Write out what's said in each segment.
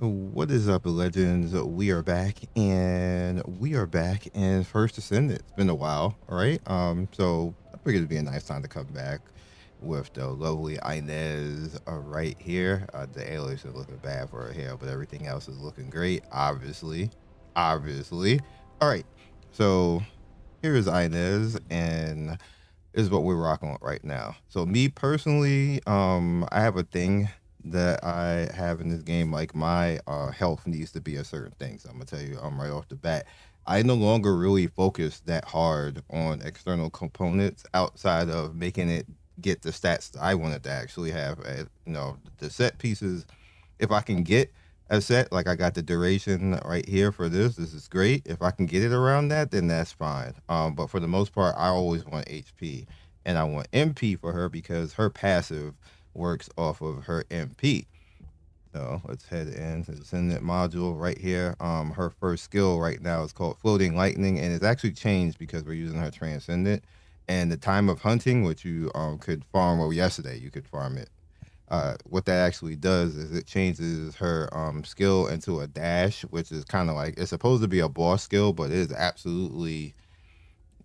What is up, legends? We are back in First Descendant. It's been a while, all right? So I figured it'd be a nice time to come back with the lovely Inez right here. The alias is looking bad for her hair, but everything else is looking great, obviously. All right, so here is Inez, and is what we're rocking with right now. So me personally, I have a thing that I have in this game. Like my health needs to be a certain thing. So I'm gonna tell you, right off the bat, I no longer really focus that hard on external components outside of making it get the stats that I wanted to actually have. The set pieces, if I can get a set, like I got the duration right here for this. This is great. If I can get it around that, then that's fine. But for the most part, I always want HP, and I want MP for her because her passive works off of her MP. So let's head into the Descendant module right here. Her first skill right now is called Floating Lightning, and it's actually changed because we're using her Transcendent. And the time of hunting, which you could farm, well, yesterday you could farm it. What that actually does is it changes her skill into a dash, which is kind of like it's supposed to be a boss skill, but it is absolutely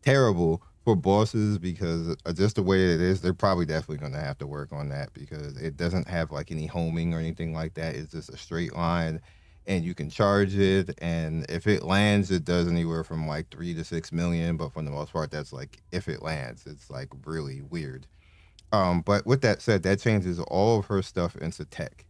terrible for bosses because just the way it is, they're probably definitely going to have to work on that because it doesn't have like any homing or anything like that. It's just a straight line and you can charge it. And if it lands, it does anywhere from like 3 to 6 million. But for the most part, that's like if it lands, it's like really weird. But with that said, that changes all of her stuff into tech,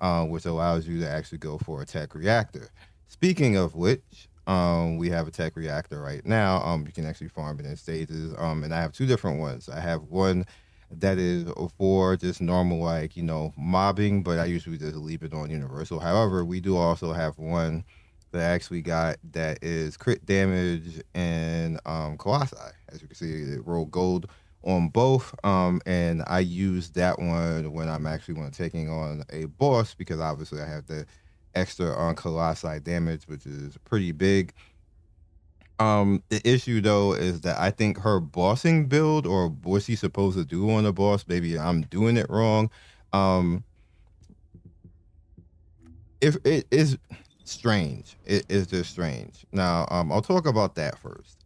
which allows you to actually go for a tech reactor. Speaking of which, we have a tech reactor right now. You can actually farm it in stages. And I have two different ones. I have one that is for just normal, like, mobbing, but I usually just leave it on universal. However, we do also have one that I actually got that is crit damage and Colossi. As you can see, it rolled gold on both. And I use that one when I'm actually taking on a boss because obviously I have the extra on Colossi damage, which is pretty big. The issue though is that I think her bossing build or what she's supposed to do on a boss, maybe I'm doing it wrong. Um, if it is strange, it is just strange. Now, I'll talk about that first.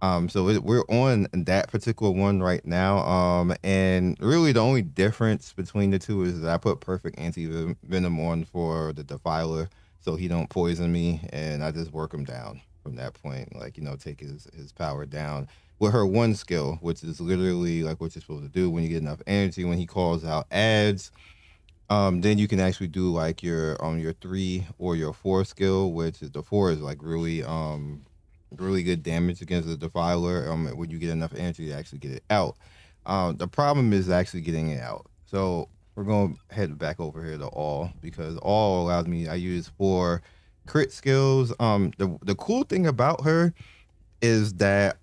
We're on that particular one right now. And really the only difference between the two is that I put perfect anti venom on for the Defiler, so he don't poison me, and I just work him down from that point. Like take his power down with her one skill, which is literally like what you're supposed to do when you get enough energy. When he calls out ads, then you can actually do like your 3 or your 4 skill, which is the 4 is like really good damage against the Defiler when you get enough energy to actually get it out. The problem is actually getting it out. So we're going to head back over here to all because all allows me, I use 4 crit skills. The cool thing about her is that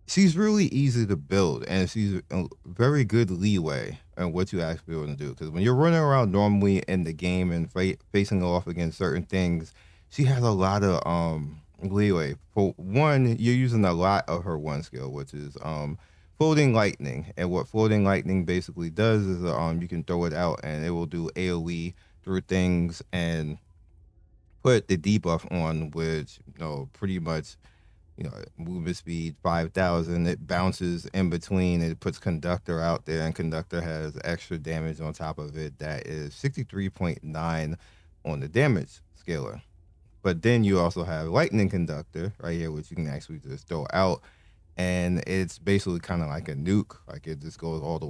she's really easy to build and she's a very good leeway in what you actually want to do. Because when you're running around normally in the game and facing off against certain things, she has a lot of leeway. For one, you're using a lot of her one skill, which is floating lightning. And what floating lightning basically does is you can throw it out and it will do AoE through things and put the debuff on, which pretty much movement speed 5,000. It bounces in between. It puts Conductor out there, and Conductor has extra damage on top of it. That is 63.9 on the damage scaler. But then you also have Lightning Conductor right here, which you can actually just throw out, and it's basically kind of like a nuke. Like it just goes all the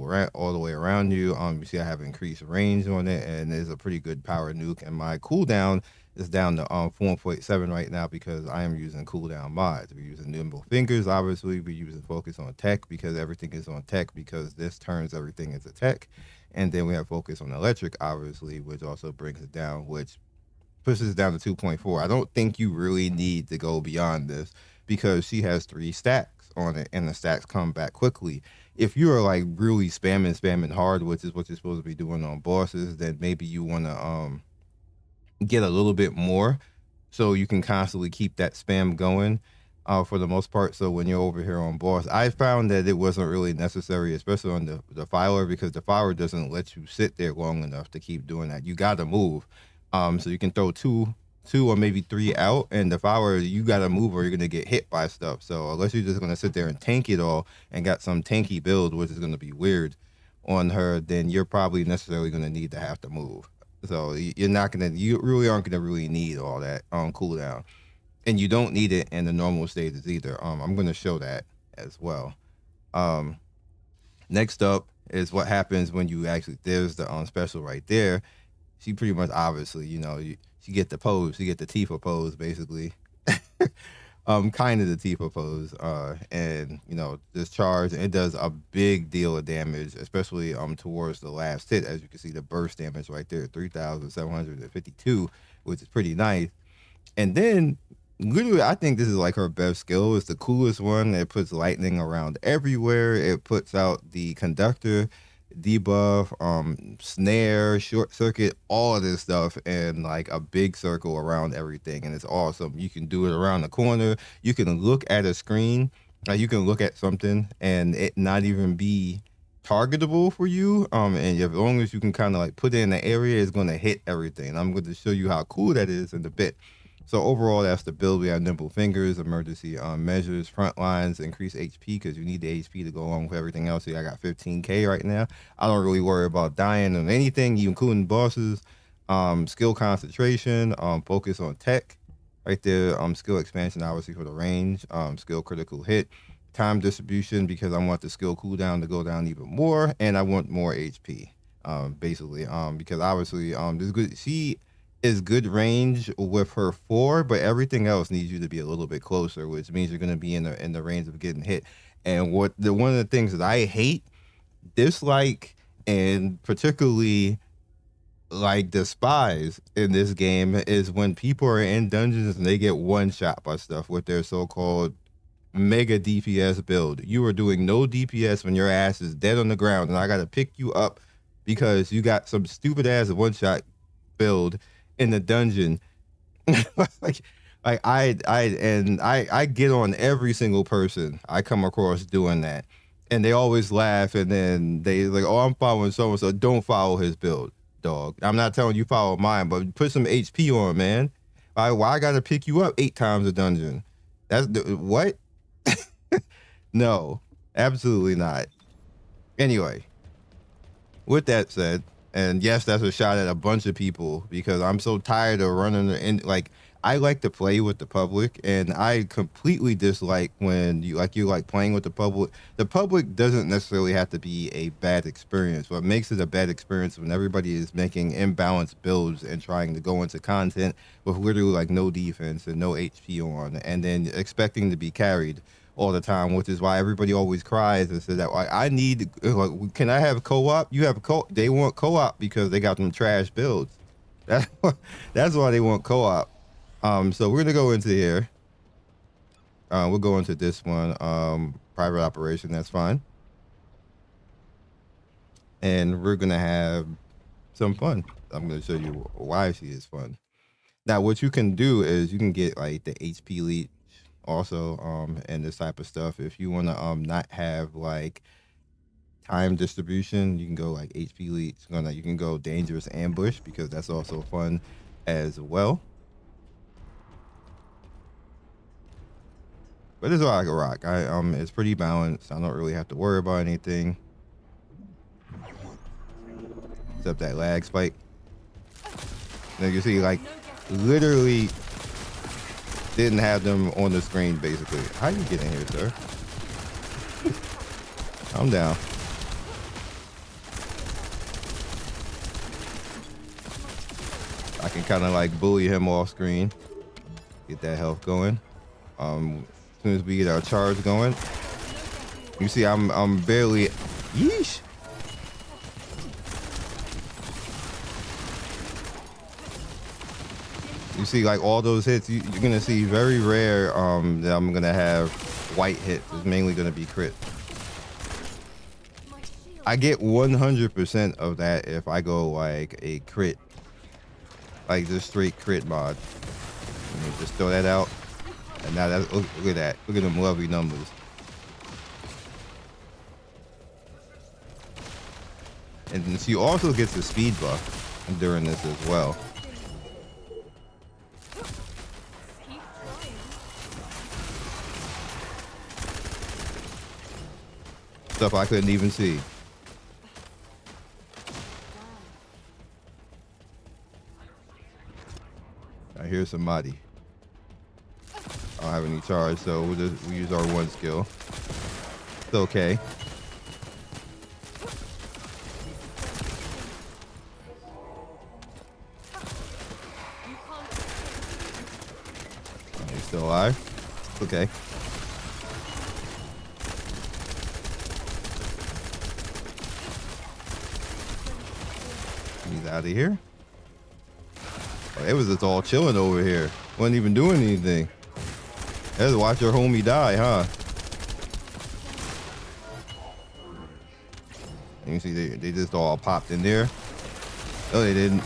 way around you. You see, I have increased range on it, and it's a pretty good power nuke. And my cooldown is down to 4.7 right now because I am using cooldown mods. We're using Nimble Fingers, obviously. We're using Focus on Tech because everything is on Tech because this turns everything into Tech. And then we have Focus on Electric, obviously, which also brings it down, which pushes it down to 2.4. I don't think you really need to go beyond this because she has 3 stacks on it, and the stacks come back quickly. If you are like really spamming hard, which is what you're supposed to be doing on bosses, then maybe you want to get a little bit more so you can constantly keep that spam going for the most part. So when you're over here on boss, I found that it wasn't really necessary, especially on the Defiler, because the Defiler doesn't let you sit there long enough to keep doing that. You got to move. So you can throw two or maybe three out, and if I were you, gotta move or you're gonna get hit by stuff. So unless you're just gonna sit there and tank it all and got some tanky build, which is gonna be weird on her, then you're probably necessarily gonna need to have to move. So you really aren't gonna really need all that cooldown, and you don't need it in the normal stages either. I'm gonna show that as well. Um, Next up is what happens when you actually, there's the special right there. She pretty much, obviously, she get the pose, she get the Tifa pose basically. Kind of the Tifa pose, and this charge, and it does a big deal of damage, especially towards the last hit. As you can see, the burst damage right there, 3,752, which is pretty nice. And then literally, I think this is like her best skill. It's the coolest one. It puts lightning around everywhere. It puts out the conductor debuff, snare, short circuit, all of this stuff in like a big circle around everything, and it's awesome. You can do it around the corner. You can look at a screen, like you can look at something and it not even be targetable for you. And as long as you can kind of like put it in the area, it's going to hit everything. I'm going to show you how cool that is in a bit. So overall, that's the build. We have nimble fingers, emergency measures, front lines, increase HP because you need the HP to go along with everything else. See, I got 15K right now. I don't really worry about dying on anything, even including bosses. Skill concentration, focus on tech right there. Skill expansion, obviously, for the range. Skill critical hit. Time distribution because I want the skill cooldown to go down even more, and I want more HP, basically. Because obviously, this good. She is good range with her 4, but everything else needs you to be a little bit closer, which means you're going to be in the range of getting hit. And one of the things that I hate, dislike, and particularly like despise in this game is when people are in dungeons and they get one shot by stuff with their so-called mega DPS build. You are doing no DPS when your ass is dead on the ground, and I got to pick you up because you got some stupid ass one shot build in the dungeon. like I get on every single person I come across doing that, and they always laugh, and then they like, oh, I'm following so don't follow his build, dog. I'm not telling you follow mine, but put some HP on, man. Why I gotta pick you up 8 times a dungeon? That's what? No, absolutely not. Anyway, with that said, and yes, that's a shot at a bunch of people because I'm so tired of running in. Like, I like to play with the public, and I completely dislike when you like playing with the public. The public doesn't necessarily have to be a bad experience. What makes it a bad experience when everybody is making imbalanced builds and trying to go into content with literally like no defense and no HP on, and then expecting to be carried all the time, which is why everybody always cries and says that I need, like, can I have co-op? You have they want co-op because they got them trash builds. That's why they want co-op. So we're gonna go into here. We'll go into this one. Private operation, that's fine. And we're gonna have some fun. I'm gonna show you why she is fun. Now, what you can do is you can get like the HP lead also, and this type of stuff. If you want to not have like time distribution, you can go like HP leads. You can go dangerous ambush because that's also fun as well. But it's all I can rock. It's pretty balanced. I don't really have to worry about anything except that lag spike. Now you see, like, literally didn't have them on the screen, basically. How you get in here, sir? I'm down. I can kind of like bully him off screen. Get that health going. As soon as we get our charge going, you see I'm barely, yeesh. You see, like, all those hits, you're gonna see very rare that I'm gonna have white hits. It's mainly gonna be crit. I get 100% of that if I go like a crit, like just straight crit mod. Let me just throw that out. And now that's, look at that. Look at them lovely numbers. And she also gets a speed buff during this as well. Stuff I couldn't even see. I hear somebody. I don't have any charge, so we'll use our one skill. It's okay. He's still alive. It's okay. He's out of here. Oh, they was just all chilling over here. Wasn't even doing anything. They just watch your homie die, huh? And you see they just all popped in there. No, they didn't.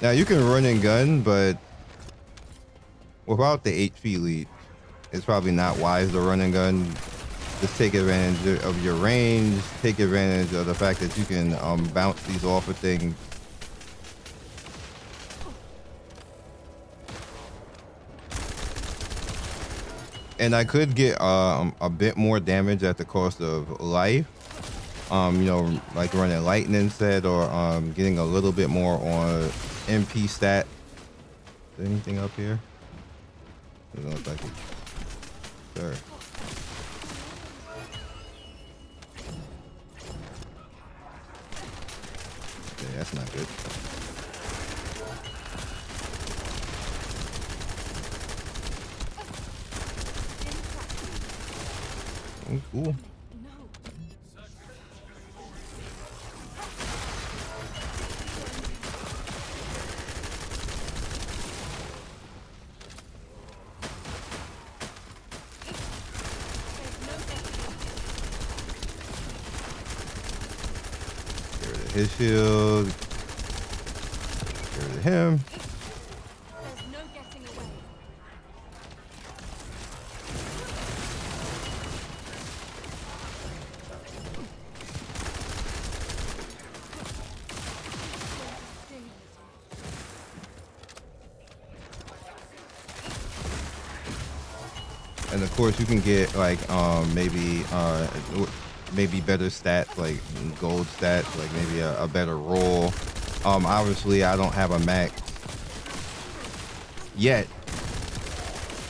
Now you can run and gun, but without the HP lead, it's probably not wise to run and gun. Just take advantage of your range. Take advantage of the fact that you can bounce these off of things. And I could get a bit more damage at the cost of life. You know, like running lightning instead, or getting a little bit more on MP stat. Is there anything up here? Doesn't look like it. Sure. Yeah, that's not good. Oh, cool. Get rid of his shield. Get rid of him. And of course you can get like maybe better stats, like gold stats, like maybe a better roll. Obviously I don't have a max yet,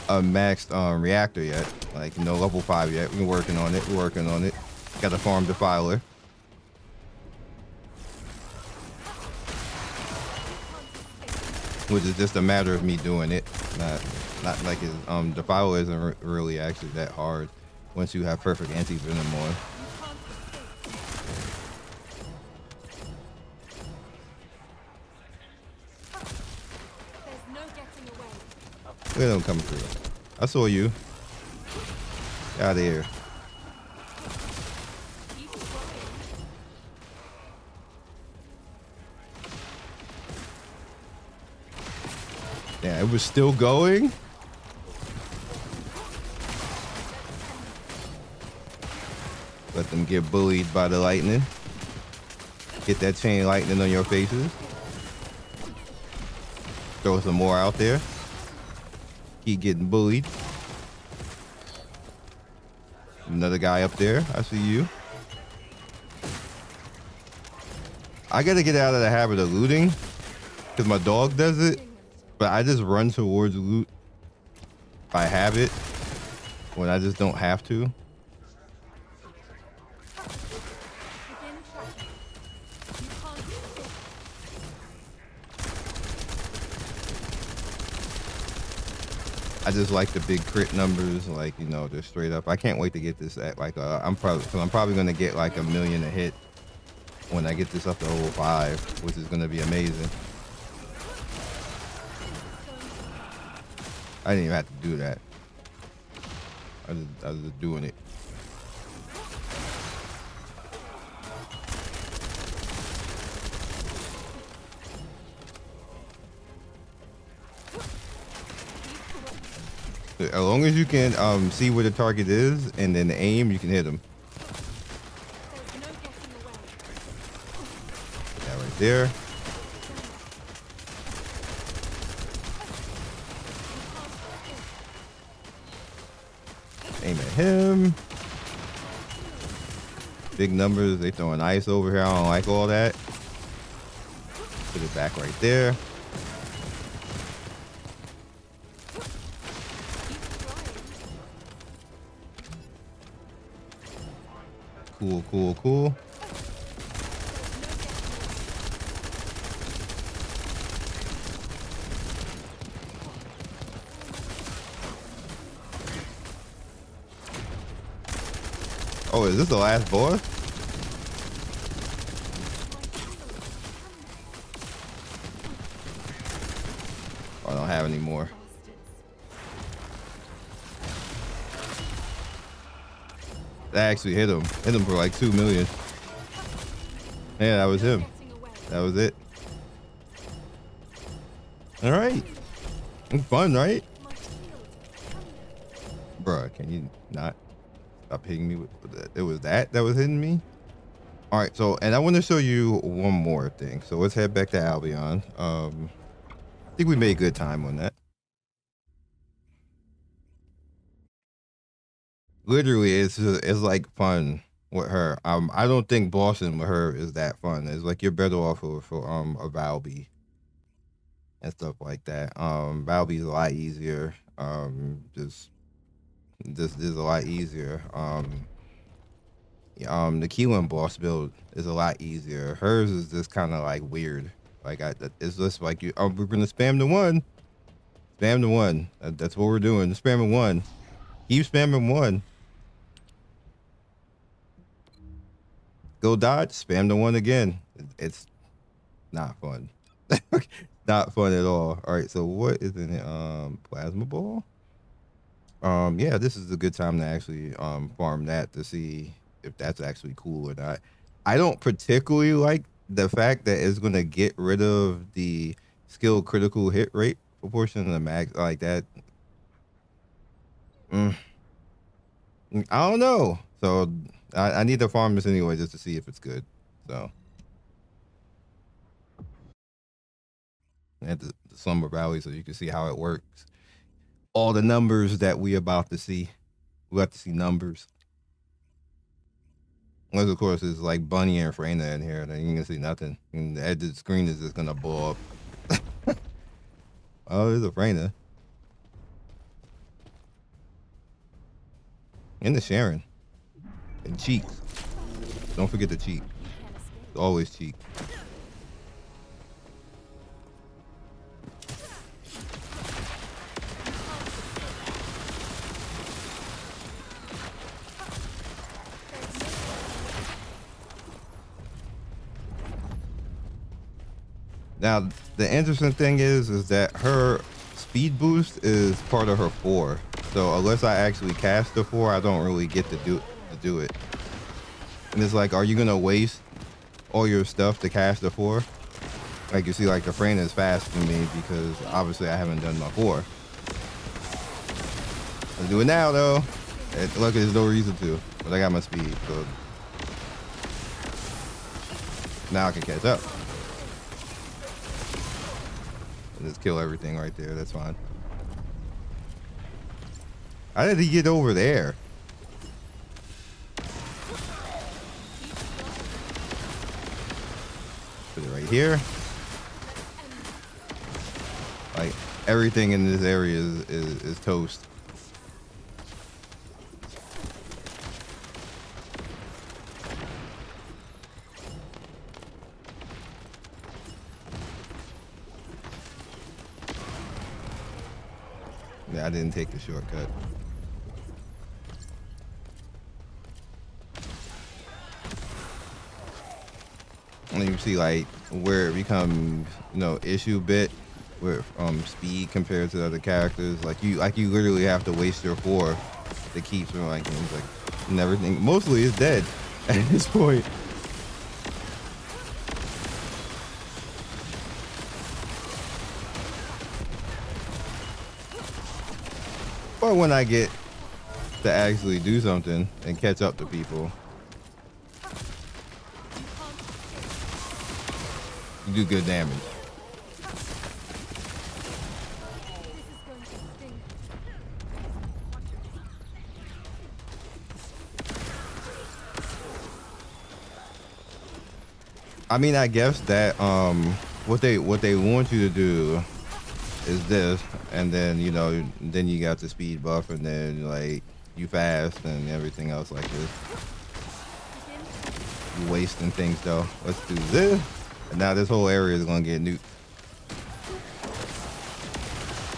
a maxed reactor yet, like no level 5 yet. We're working on it. Got to farm Defiler. Which is just a matter of me doing it. Not like his Defiler isn't really actually that hard once you have perfect anti-venom on. Look at them coming through. I saw you. Get out of here. Yeah, it was still going. Let them get bullied by the lightning. Get that chain lightning on your faces. Throw some more out there. Keep getting bullied. Another guy up there. I see you. I gotta get out of the habit of looting because my dog does it, but I just run towards loot by habit when I just don't have to. I just like the big crit numbers, like, you know, they're straight up. I can't wait to get this at like I'm probably gonna get like 1 million a hit when I get this up to level 5, which is gonna be amazing. I didn't even have to do that. I was just doing it. As long as you can see where the target is and then aim, you can hit them. That right there. Aim at him. Big numbers. They throwing ice over here. I don't like all that. Put it back right there. Cool, cool, cool. Oh, is this the last boss? Oh, I don't have any more. That actually hit him. Hit him for like 2 million. Yeah, that was him. That was it. All right. Fun, right? Bruh, can you not stop hitting me with that? It was that was hitting me. All right, so, and I want to show you one more thing. So let's head back to Albion. I think we made good time on that. Literally, it's like fun with her. I don't think bossing with her is that fun. It's like you're better off with a Valby and stuff like that. Valby's a lot easier. Just this is a lot easier. The Keelan boss build is a lot easier. Hers is just kind of like weird. Like it's just like you. We're gonna spam the one. Spam the one. That's what we're doing. Spamming one. Keep spamming one. Go dodge. Spam the one again. It's not fun. Not fun at all. All right. So what is in it? Plasma ball. Yeah, this is a good time to actually farm that to see if that's actually cool or not. I don't particularly like the fact that it's gonna get rid of the skill critical hit rate proportion of the max like that. I don't know. So I need to farm this anyway just to see if it's good. So at the Slumber Valley so you can see how it works. All the numbers that we about to see. We have to see numbers. Unless, of course, it's like Bunny and Freyna in here, then you can see nothing. And the edge of the screen is just gonna blow up. Oh, there's a Freyna. And the Sharon. And cheeks. Don't forget the cheek. Always cheek. Now, the interesting thing is that her speed boost is part of her 4. So unless I actually cast the 4, I don't really get to do it. And it's like, are you gonna waste all your stuff to cast the 4? Like you see, like the Freyna is fast than me because obviously I haven't done my 4. Let's do it now though. Luckily there's no reason to, but I got my speed, so now I can catch up. Just kill everything right there. That's fine. How did he get over there? Put it right here. Like everything in this area is toast. Yeah, I didn't take the shortcut. And you see like where it becomes, issue bit with speed compared to the other characters. Like you literally have to waste your 4 to keep from like things like and everything. Mostly is dead at this point. Or when I get to actually do something and catch up to people. You do good damage. I mean, I guess that what they want you to do is this, and then you know, then you got the speed buff, and then like you fast and everything else like this. You wasting things though. Let's do this, and now this whole area is gonna get nuked.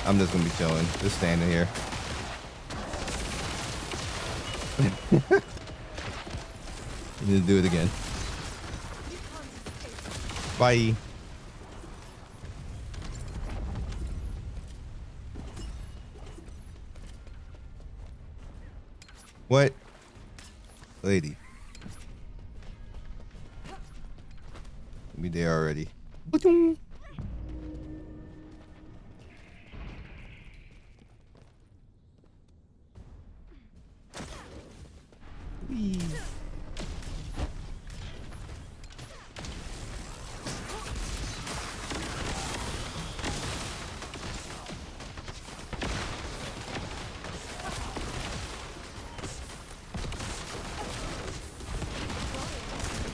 I'm just gonna be chilling, just standing here. Just do it again. Bye. What? Lady. We there already. Whee.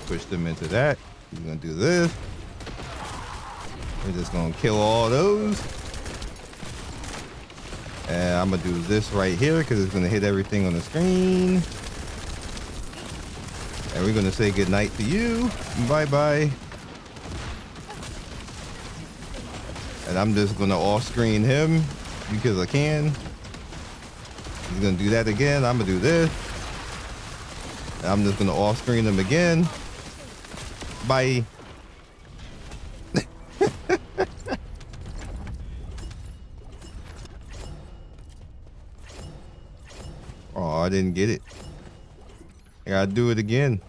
Push them into that. We're gonna do this. We're just gonna kill all those. And I'm gonna do this right here because it's gonna hit everything on the screen. And we're gonna say goodnight to you. Bye bye. And I'm just gonna off screen him because I can. He's gonna do that again. I'm gonna do this. And I'm just gonna off screen him again. Bye. Oh, I didn't get it. I gotta do it again.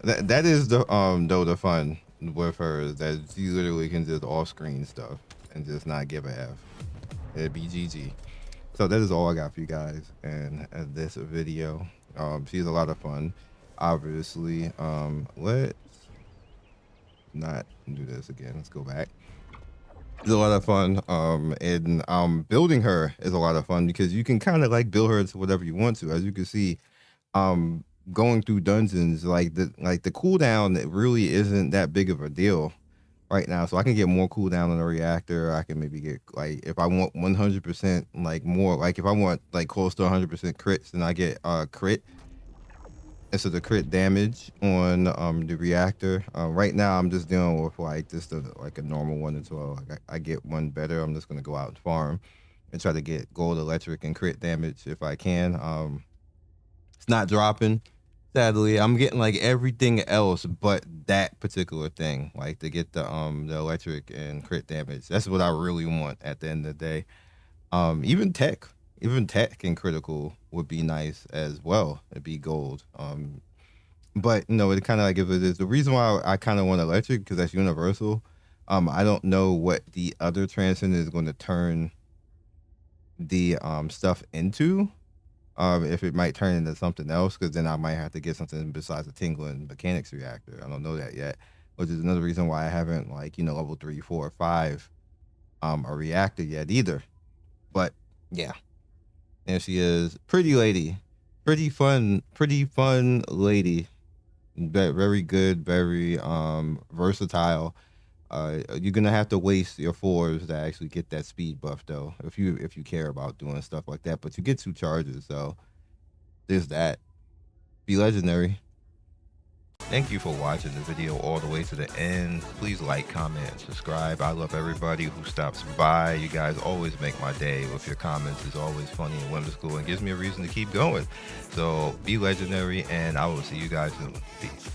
That is the though the fun with her is that she literally can just off screen stuff and just not give a F. It'd be GG. So that is all I got for you guys in this video. She's a lot of fun. Obviously, let's not do this again. Let's go back. It's a lot of fun. And building her is a lot of fun because you can kind of like build her to whatever you want to. As you can see, going through dungeons, like the cooldown, it really isn't that big of a deal right now. So I can get more cooldown on the reactor. I can maybe get like if I want 100% like more, like if I want like close to 100% crits, then I get crit. And so the crit damage on the reactor. Right now I'm just dealing with like just like a normal one until I get one better. I'm just gonna go out and farm and try to get gold, electric, and crit damage if I can. It's not dropping, sadly. I'm getting like everything else but that particular thing, like to get the electric and crit damage. That's what I really want at the end of the day. Even tech and critical would be nice as well. It'd be gold. But you know, it kind of like if it is the reason why I kind of want electric because that's universal. I don't know what the other transcendent is going to turn the stuff into. If it might turn into something else, because then I might have to get something besides the tingling mechanics reactor. I don't know that yet, which is another reason why I haven't like, you know, level 3, 4, 5 a reactor yet either. But yeah. And she is pretty lady, pretty fun lady. Very good, very versatile. You're gonna have to waste your 4s to actually get that speed buff though, if you care about doing stuff like that. But you get 2 charges, so there's that. Be legendary. Thank you for watching the video all the way to the end. Please like, comment, and subscribe. I love everybody who stops by. You guys always make my day with your comments. It's always funny and whimsical and gives me a reason to keep going. So be legendary, and I will see you guys soon. Peace.